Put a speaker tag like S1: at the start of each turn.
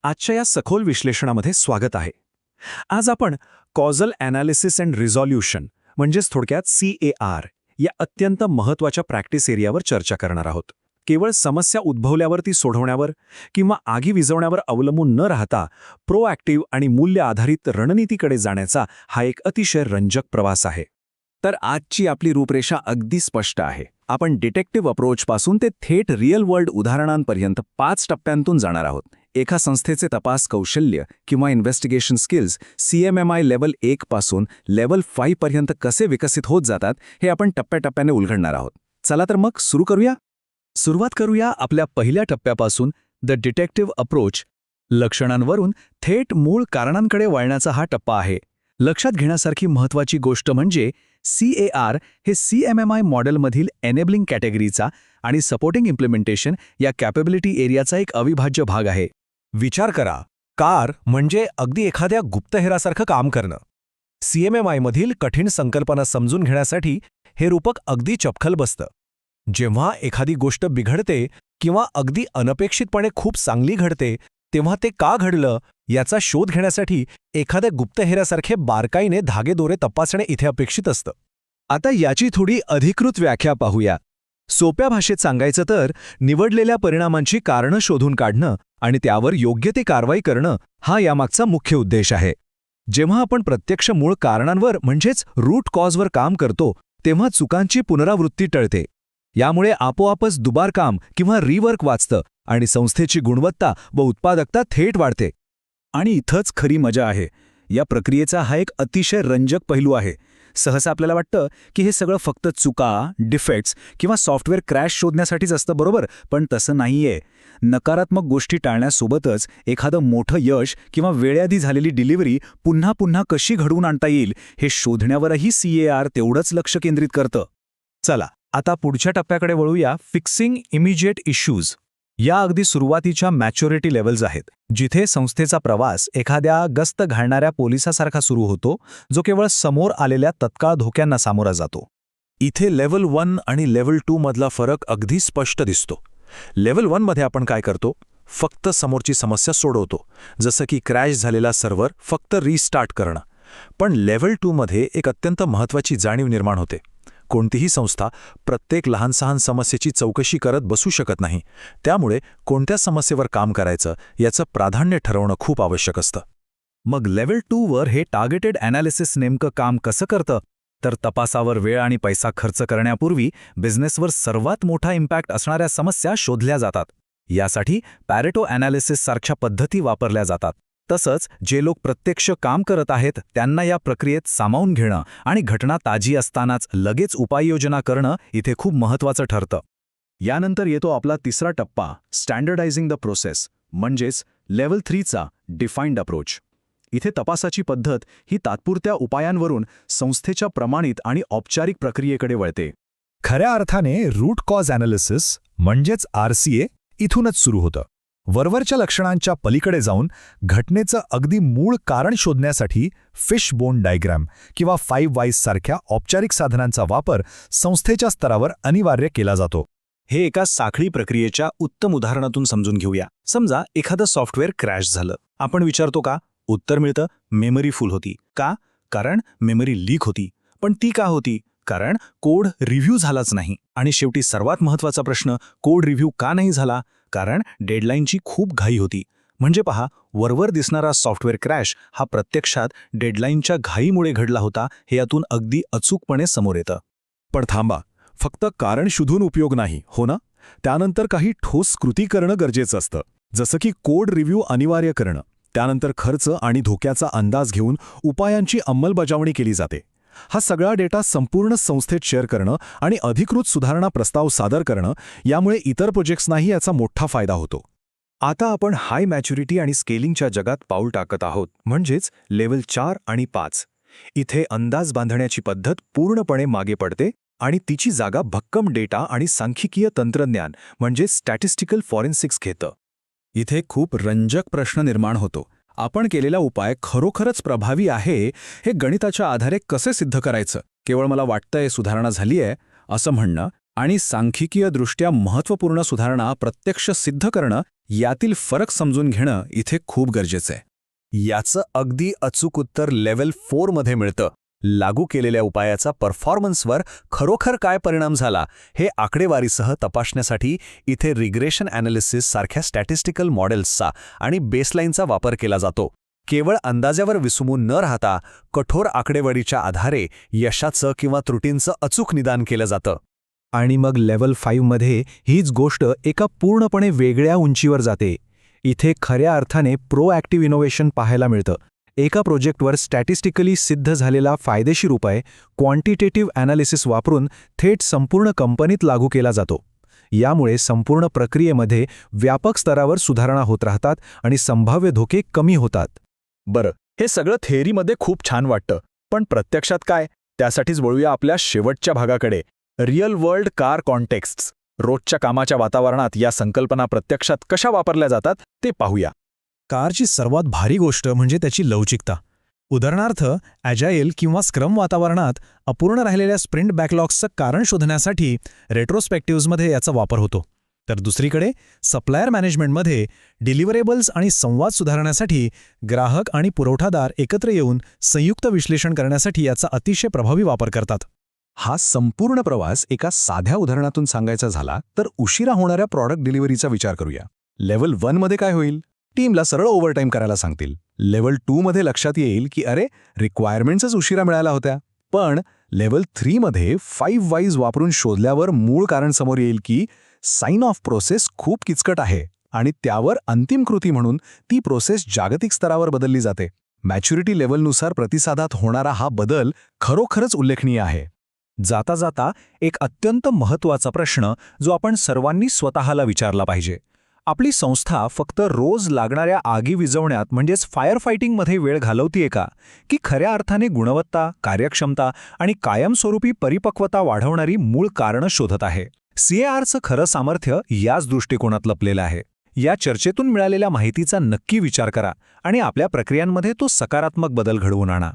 S1: आजच्या या सखोल विश्लेषणामध्ये स्वागत आहे. आज आपण कॉझल ॲनालिसिस अँड रिझॉल्युशन म्हणजेच थोडक्यात CAR या अत्यंत महत्त्वाच्या प्रॅक्टिस एरियावर चर्चा करणार आहोत. केवळ समस्या उद्भवल्यावर ती सोडवण्यावर किंवा आगी विझवण्यावर अवलंबून न राहता प्रोॲक्टिव्ह आणि मूल्य आधारित रणनीतीकडे जाण्याचा हा एक अतिशय रंजक प्रवास आहे. तर आजची आपली रूपरेषा अगदी स्पष्ट आहे. आपण डिटेक्टिव्ह अप्रोचपासून ते थेट रिअल वर्ल्ड उदाहरणांपर्यंत 5 टप्प्यांतून जाणार आहोत. एका संस्थेचे तपास कौशल्य किंवा इन्व्हेस्टिगेशन स्किल्स CMMI लेव्हल 1 पासून लेव्हल 5 पर्यंत कसे विकसित होत जातात हे आपण टप्प्याटप्प्याने उलगडणार आहोत. चला तर मग सुरुवात करूया आपल्या पहिल्या टप्प्यापासून, द डिटेक्टिव्ह अप्रोच. लक्षणांवरून थेट मूळ कारणांकडे वळण्याचा हा टप्पा आहे. लक्षात घेण्यासारखी महत्त्वाची गोष्ट म्हणजे CAR हे CMMI मॉडेलमधील एनेबलिंग कॅटेगरीचा आणि सपोर्टिंग इम्प्लिमेंटेशन या कॅपेबिलिटी एरियाचा एक अविभाज्य भाग आहे.
S2: विचार करा, कार म्हणजे अगदी एखाद्या गुप्तहेरासारखं काम करणं. CMMIमधील कठीण संकल्पना समजून घेण्यासाठी हे रूपक अगदी चपखल बसतं. जेव्हा एखादी गोष्ट बिघडते किंवा अगदी अनपेक्षितपणे खूप चांगली घडते, तेव्हा ते का घडलं याचा शोध घेण्यासाठी एखाद्या गुप्तहेरासारखे बारकाईने धागेदोरे तपासणे इथे अपेक्षित असतं.
S1: आता याची थोडी अधिकृत व्याख्या पाहूया. सोप्या भाषेत सांगायचं तर निवडलेल्या परिणामांची कारणं शोधून काढणं आणि त्यावर योग्य ते कारवाई करणं हा यामागचा मुख्य उद्देश आहे. जेव्हा आपण प्रत्यक्ष मूळ कारणांवर म्हणजेच रूट कॉजवर काम करतो, तेव्हा चुकांची पुनरावृत्ती टळते. यामुळे आपोआपच दुबार काम किंवा रिवर्क वाचतं आणि संस्थेची गुणवत्ता व उत्पादकता थेट वाढते.
S2: आणि इथंच खरी मजा आहे. या प्रक्रियेचा हा एक अतिशय रंजक पैलू आहे. सहसा आपल्याला वाटतं की हे सगळं फक्त चुका, डिफेक्ट्स किंवा सॉफ्टवेअर क्रॅश शोधण्यासाठीच असतं, बरोबर? पण तसं नाहीये. नकारात्मक गोष्टी टाळण्यासोबतच एखादं मोठं यश किंवा वेळेआधी झालेली डिलिव्हरी पुन्हा पुन्हा कशी घडवून आणता येईल हे शोधण्यावरही CAR तेवढंच लक्ष केंद्रित करतं.
S1: चला आता पुढच्या टप्प्याकडे वळूया. Fixing immediate issues. या अगदी सुरुवातीच्या मॅच्युरिटी लेव्हल्स आहेत, जिथे संस्थेचा प्रवास एखाद्या गस्त घालणाऱ्या पोलिसासारखा सुरू होतो, जो केवळ समोर आलेल्या तत्काळ धोक्यांना सामोरा जातो.
S2: इथे लेव्हल 1 आणि लेव्हल 2 मधला फरक अगदी स्पष्ट दिसतो. लेव्हल 1 मध्ये आपण काय करतो? फक्त समोरची समस्या सोडवतो, जसं की क्रॅश झालेला सर्व्हर फक्त रिस्टार्ट करणं. पण लेव्हल 2 मध्ये एक अत्यंत महत्त्वाची जाणीव निर्माण होते. कोणतीही संस्था प्रत्येक लहान-सहान समस्येची चौकशी करत बसू शकत नाही. त्यामुळे कोणत्या समस्येवर काम करायचं याचं प्राधान्य ठरवणं खूप आवश्यक असतं.
S1: मग लेव्हल 2 वर हे टार्गेटेड ॲनालिसिस नेमकं काम कसं करतं? तर तपासावर वेळ आणि पैसा खर्च करण्यापूर्वी बिझनेसवर सर्वात मोठा इम्पॅक्ट असणाऱ्या समस्या शोधल्या जातात. यासाठी पॅरेटो ॲनालिसिस सारख्या पद्धती वापरल्या जातात. तसंच जे लोक प्रत्यक्ष काम करत आहेत त्यांना या प्रक्रियेत सामावून घेणं आणि घटना ताजी असतानाच लगेच उपाययोजना करणं इथे खूप महत्त्वाचं ठरतं. यानंतर येतो आपला तिसरा टप्पा, स्टँडर्डायझिंग द प्रोसेस, म्हणजेच लेव्हल 3 चा डिफाईन्ड अप्रोच. इथे तपासाची पद्धत ही तात्पुरत्या उपायांवरून संस्थेच्या प्रमाणित आणि औपचारिक प्रक्रियेकडे वळते.
S3: खऱ्या अर्थाने रूट कॉज ॲनालिसिस म्हणजेच RCA इथूनच सुरू होतं. वरवरच्या लक्षणांच्या पलीकडे जाऊन घटनेचं अगदी मूळ कारण शोधण्यासाठी फिशबोन डायग्राम किंवा 5 Whys सारख्या औपचारिक साधनांचा वापर संस्थेच्या स्तरावर अनिवार्य केला जातो.
S1: हे एका साखळी प्रक्रियेच्या उत्तम उदाहरणातून समजून घेऊया. समजा एखादं सॉफ्टवेअर क्रॅश झालं. आपण विचारतो का? उत्तर मिळतं, मेमरी फुल होती. का? कारण मेमरी लीक होती. पण ती का होती? कारण कोड रिव्ह्यू झालाच नाही. आणि शेवटी सर्वात महत्त्वाचा प्रश्न, कोड रिव्ह्यू का नाही झाला? कारण डेडलाईनची खूप घाई होती. म्हणजे पहा, वरवर दिसणारा सॉफ्टवेअर क्रॅश हा प्रत्यक्षात डेडलाईनच्या घाईमुळे घडला होता, हे यातून अगदी अचूकपणे समोर येतं.
S2: पण थांबा, फक्त कारण शोधून उपयोग नाही, हो ना? त्यानंतर काही ठोस कृती करणं गरजेचं असतं. जसं की कोड रिव्ह्यू अनिवार्य करणं. त्यानंतर खर्च आणि धोक्याचा अंदाज घेऊन उपायांची अंमलबजावणी केली जाते. हा सगळा डेटा संपूर्ण संस्थेत शेअर करणं आणि अधिकृत सुधारणा प्रस्ताव सादर करणं, यामुळे इतर प्रोजेक्ट्सनाही याचा मोठा फायदा होतो.
S1: आता आपण हाय मॅच्युरिटी आणि स्केलिंगच्या जगात पाऊल टाकत आहोत, म्हणजेच लेव्हल 4 आणि 5. इथे अंदाज बांधण्याची पद्धत पूर्णपणे मागे पडते आणि तिची जागा भक्कम डेटा आणि सांख्यिकीय तंत्रज्ञान म्हणजे स्टॅटिस्टिकल फॉरेन्सिक्स घेतं.
S2: इथे खूप रंजक प्रश्न निर्माण होतो. आपण केलेला उपाय खरोखरच प्रभावी आहे हे गणिताच्या आधारे कसे सिद्ध करायचं? केवळ मला वाटतंय सुधारणा झालीय असं म्हणणं आणि सांख्यिकीयदृष्ट्या महत्त्वपूर्ण सुधारणा प्रत्यक्ष सिद्ध करणं
S1: यातील फरक समजून घेणं इथे खूप गरजेचं आहे.
S3: याचं अगदी अचूक उत्तर लेव्हल 4 मध्ये मिळतं. लागू केलेल्या उपायाचा परफॉर्मन्सवर खरोखर काय परिणाम झाला हे आकडेवारीसह तपासण्यासाठी इथे रिग्रेशन ॲनालिसिस सारख्या स्टॅटिस्टिकल मॉडेल्सचा आणि बेसलाईनचा वापर केला जातो. केवळ अंदाजावर विसंबून न राहता कठोर आकडेवारीच्या आधारे यशाचं किंवा त्रुटींचं अचूक निदान केलं जातं.
S1: आणि मग लेव्हल 5 मध्ये हीच गोष्ट एका पूर्णपणे वेगळ्या उंचीवर जाते. इथे खऱ्या अर्थाने प्रोॲक्टिव्ह इनोव्हेशन पाहायला मिळतं. एका प्रोजेक्टवर स्टॅटिस्टिकली सिद्ध झालेला फायदेशीर उपाय क्वांटिटेटिव्ह ॲनालिसिस वापरून थेट संपूर्ण कंपनीत लागू केला जातो. यामुळे संपूर्ण प्रक्रियेमध्ये व्यापक स्तरावर सुधारणा होत राहतात आणि संभाव्य धोके कमी होतात.
S3: बरं, हे सगळं थेअरीमध्ये खूप छान वाटतं, पण प्रत्यक्षात काय? त्यासाठीच वळूया आपल्या शेवटच्या भागाकडे, रिअल वर्ल्ड कार कॉन्टेक्स्ट्स. रोजच्या कामाच्या वातावरणात या संकल्पना प्रत्यक्षात कशा वापरल्या जातात ते पाहूया.
S1: कारची सर्वात भारी गोष्ट म्हणजे त्याची लवचिकता. उदाहरणार्थ ॲजाईल किंवा स्क्रम वातावरणात अपूर्ण राहिलेल्या स्प्रिंट बॅकलॉग्सचं कारण शोधण्यासाठी रेट्रोस्पेक्टिव्हजमध्ये याचा वापर होतो. तर दुसरीकडे सप्लायर मॅनेजमेंटमध्ये डिलिव्हरेबल्स आणि संवाद सुधारण्यासाठी ग्राहक आणि पुरवठादार एकत्र येऊन संयुक्त विश्लेषण करण्यासाठी याचा अतिशय प्रभावी वापर करतात.
S3: हा संपूर्ण प्रवास एका साध्या उदाहरणातून सांगायचा झाला तर उशिरा होणाऱ्या प्रॉडक्ट डिलिव्हरीचा विचार करूया. लेव्हल 1 मध्ये काय होईल? टीमला सरळ ओव्हरटाईम करायला सांगतील. लेव्हल 2 मध्ये लक्षात येईल की अरे, रिक्वायरमेंट्सच उशिरा मिळाल्या होत्या. पण लेव्हल 3 मध्ये 5 वाईज वापरून शोधल्यावर मूळ कारण समोर येईल की साइन ऑफ प्रोसेस खूप किचकट आहे आणि त्यावर अंतिम कृती म्हणून ती प्रोसेस जागतिक स्तरावर बदलली जाते. मॅच्युरिटी लेव्हलनुसार प्रतिसादात होणारा हा बदल खरोखरच उल्लेखनीय आहे.
S1: जाता जाता एक अत्यंत महत्त्वाचा प्रश्न जो आपण सर्वांनी स्वतःला विचारला पाहिजे. आपली संस्था फक्त रोज लागणाऱ्या आगी विझवण्यात म्हणजेच फायर फायटिंगमध्ये वेळ घालवतीये का, की खऱ्या अर्थाने गुणवत्ता, कार्यक्षमता आणि कायमस्वरूपी परिपक्वता वाढवणारी मूळ कारणं शोधत आहे? CARचं खरं सामर्थ्य याच दृष्टिकोनात लपलेलं आहे. या चर्चेतून मिळालेल्या माहितीचा नक्की विचार करा आणि आपल्या प्रक्रियांमध्ये तो सकारात्मक बदल घडवून आणा.